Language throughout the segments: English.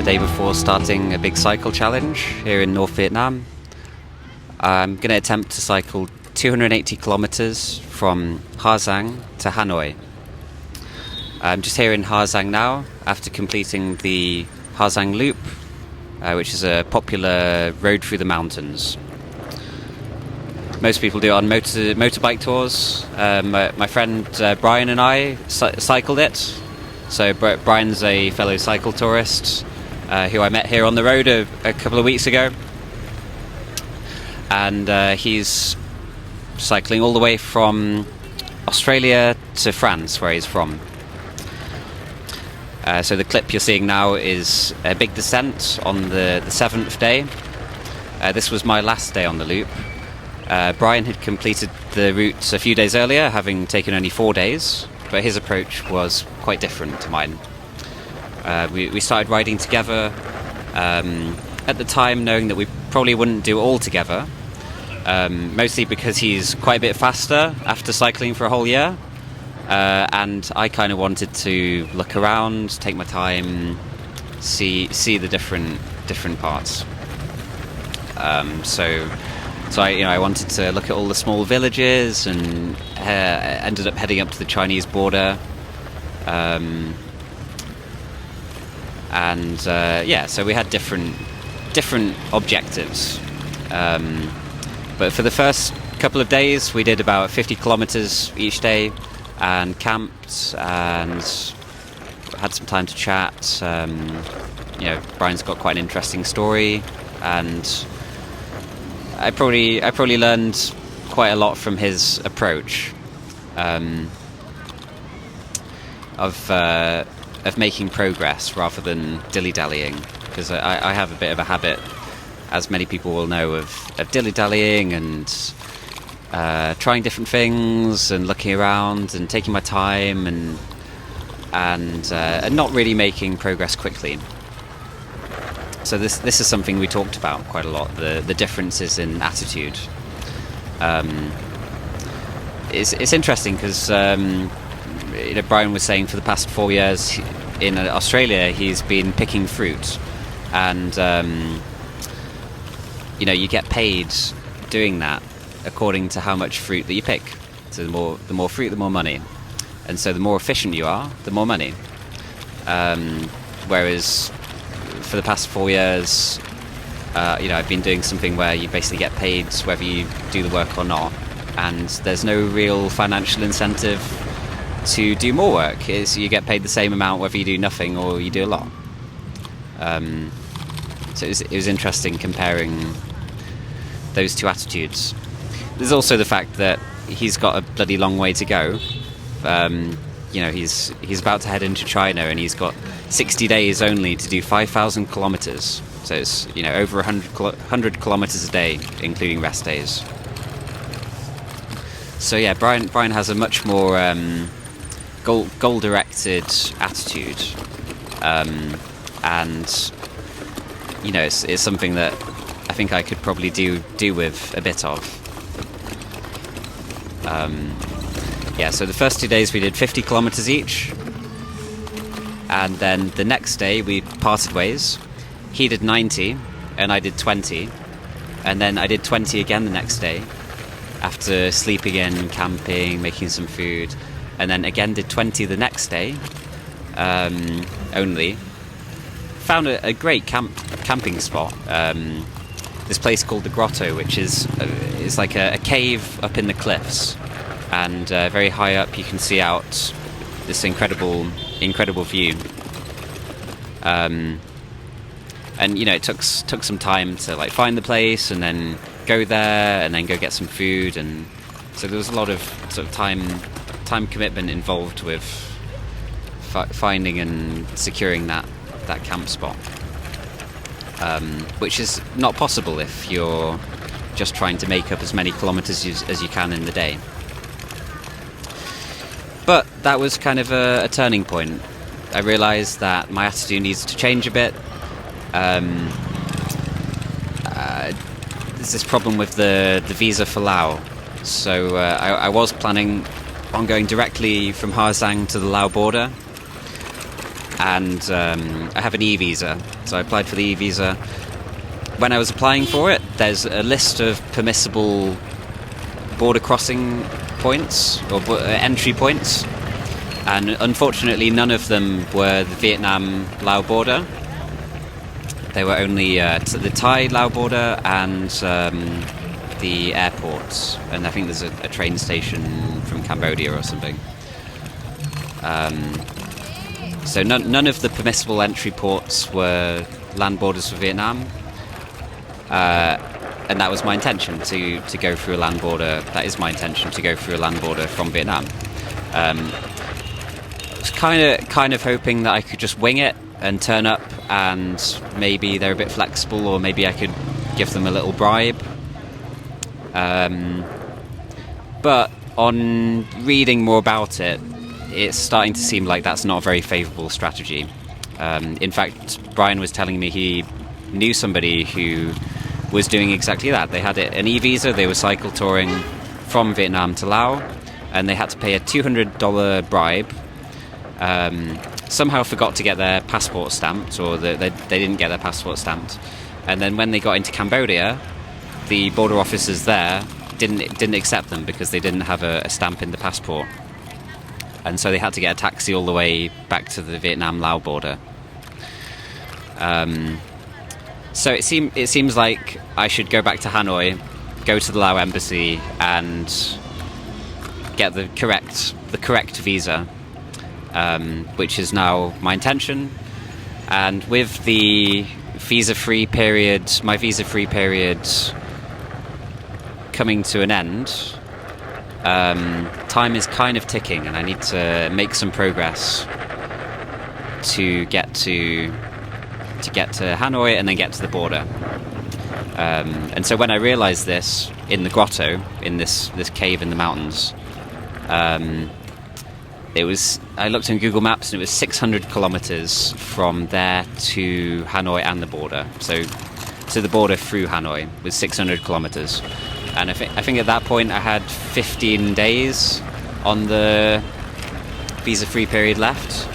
day before starting a big cycle challenge here in North Vietnam. I'm going to attempt to cycle 280 kilometers from Ha Giang to Hanoi. I'm just here in Ha Giang now after completing the Ha Giang Loop, which is a popular road through the mountains. Most people do it on motorbike tours. My friend Brian and I cycled it. So Brian's a fellow cycle tourist who I met here on the road a couple of weeks ago. And he's cycling all the way from Australia to France, where he's from. So the clip you're seeing now is a big descent on the 7th day. This was my last day on the loop. Brian had completed the route a few days earlier, having taken only 4 days, but his approach was quite different to mine. We started riding together at the time, knowing that we probably wouldn't do it all together, mostly because he's quite a bit faster after cycling for a whole year, and I kind of wanted to look around, take my time, see the different parts. So I wanted to look at all the small villages, and ended up heading up to the Chinese border. So we had different objectives. But for the first couple of days, we did about 50 kilometers each day, and camped and had some time to chat. Brian's got quite an interesting story, and I probably learned quite a lot from his approach of making progress rather than dilly-dallying, because I have a bit of a habit, as many people will know, of dilly-dallying and trying different things and looking around and taking my time and not really making progress quickly. So this is something we talked about quite a lot, the differences in attitude. It's interesting because Brian was saying for the past 4 years in Australia he's been picking fruit, and you get paid doing that according to how much fruit that you pick. So the more fruit, the more money, and so the more efficient you are, the more money. Whereas for the past 4 years, I've been doing something where you basically get paid whether you do the work or not, and there's no real financial incentive to do more work. You get paid the same amount whether you do nothing or you do a lot. So it was interesting comparing those two attitudes. There's also the fact that he's got a bloody long way to go. He's about to head into China, and he's got 60 days only to do 5,000 kilometers. So it's over 100 kilometers a day, including rest days. So yeah, Brian has a much more goal-directed attitude, and it's something that I think I could probably do with a bit of. So the first 2 days we did 50 kilometers each, and then the next day we parted ways. He did 90 and I did 20, and then I did 20 again the next day after sleeping in, camping, making some food, and then again did 20 the next day only. Found a great camping spot, this place called the Grotto, which is like a cave up in the cliffs, and very high up you can see out this incredible view. It took some time to find the place, and then go there, and then go get some food, and so there was a lot of sort of time commitment involved with finding and securing that camp spot, which is not possible if you're just trying to make up as many kilometers as you can in the day. But that was kind of a turning point. I realized that my attitude needs to change a bit. There's this problem with the visa for Laos. So I was planning on going directly from Ha Giang to the Laos border, and I have an e-visa. So I applied for the e-visa. When I was applying for it, there's a list of permissible border crossing points or entry points, and unfortunately none of them were the Vietnam-Lao border. They were only the Thai-Lao border and the airports, and I think there's a train station from Cambodia or something. So none of the permissible entry ports were land borders for Vietnam, and that was my intention to go through a land border. That is my intention to go through a land border from Vietnam. I was kind of hoping that I could just wing it and turn up, and maybe they're a bit flexible, or maybe I could give them a little bribe. But on reading more about it, it's starting to seem like that's not a very favourable strategy. In fact, Brian was telling me he knew somebody who was doing exactly that. They had an e-visa, they were cycle touring from Vietnam to Laos, and they had to pay a $200 bribe. Somehow forgot to get their passport stamped, or they didn't get their passport stamped. And then when they got into Cambodia, the border officers there didn't accept them because they didn't have a stamp in the passport. And so they had to get a taxi all the way back to the Vietnam-Lao border. So it seems like I should go back to Hanoi, go to the Lao embassy, and get the correct visa, which is now my intention. And with the visa-free period, my visa-free period coming to an end, time is kind of ticking, and I need to make some progress to get to Hanoi and then get to the border. And so when I realised this in the grotto, in this cave in the mountains, I looked on Google Maps, and it was 600 kilometres from there to Hanoi and the border. So to the border through Hanoi was 600 kilometres. And I think at that point I had 15 days on the visa-free period left.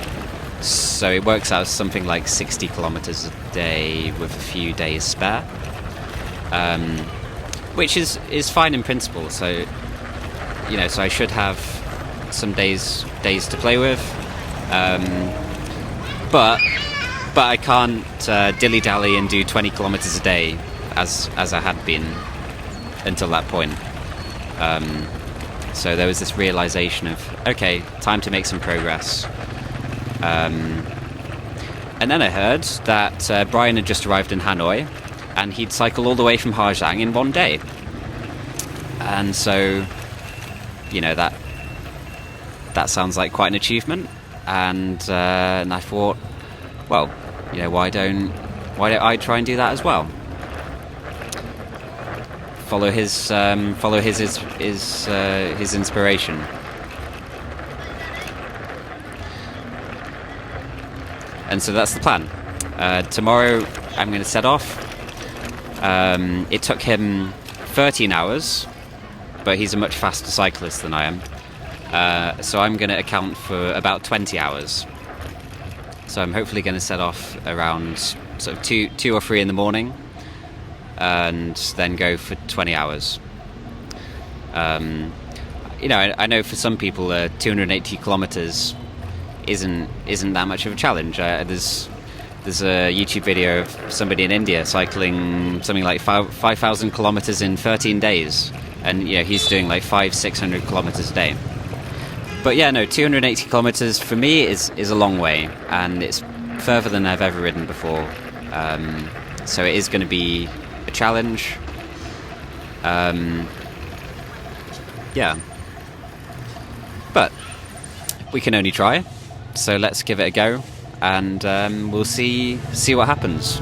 So it works out something like 60 kilometres a day with a few days spare, which is fine in principle. So so I should have some days to play with, but I can't dilly-dally and do 20 kilometres a day as I had been until that point. So there was this realisation of, okay, time to make some progress. And then I heard that Brian had just arrived in Hanoi, and he'd cycle all the way from Ha Giang in one day. And so, that sounds like quite an achievement. And I thought, well, why don't I try and do that as well? Follow his inspiration. And so that's the plan. Tomorrow I'm going to set off. It took him 13 hours, but he's a much faster cyclist than I am. So I'm going to account for about 20 hours. So I'm hopefully going to set off around sort of 2 or 3 in the morning, and then go for 20 hours. I know for some people 280 kilometers isn't that much of a challenge. There's a YouTube video of somebody in India cycling something like 5,000 kilometers in 13 days, and he's doing like 500-600 kilometers a day. But 280 kilometers for me is a long way, and it's further than I've ever ridden before. So it is going to be a challenge. But we can only try. So let's give it a go, and we'll see what happens.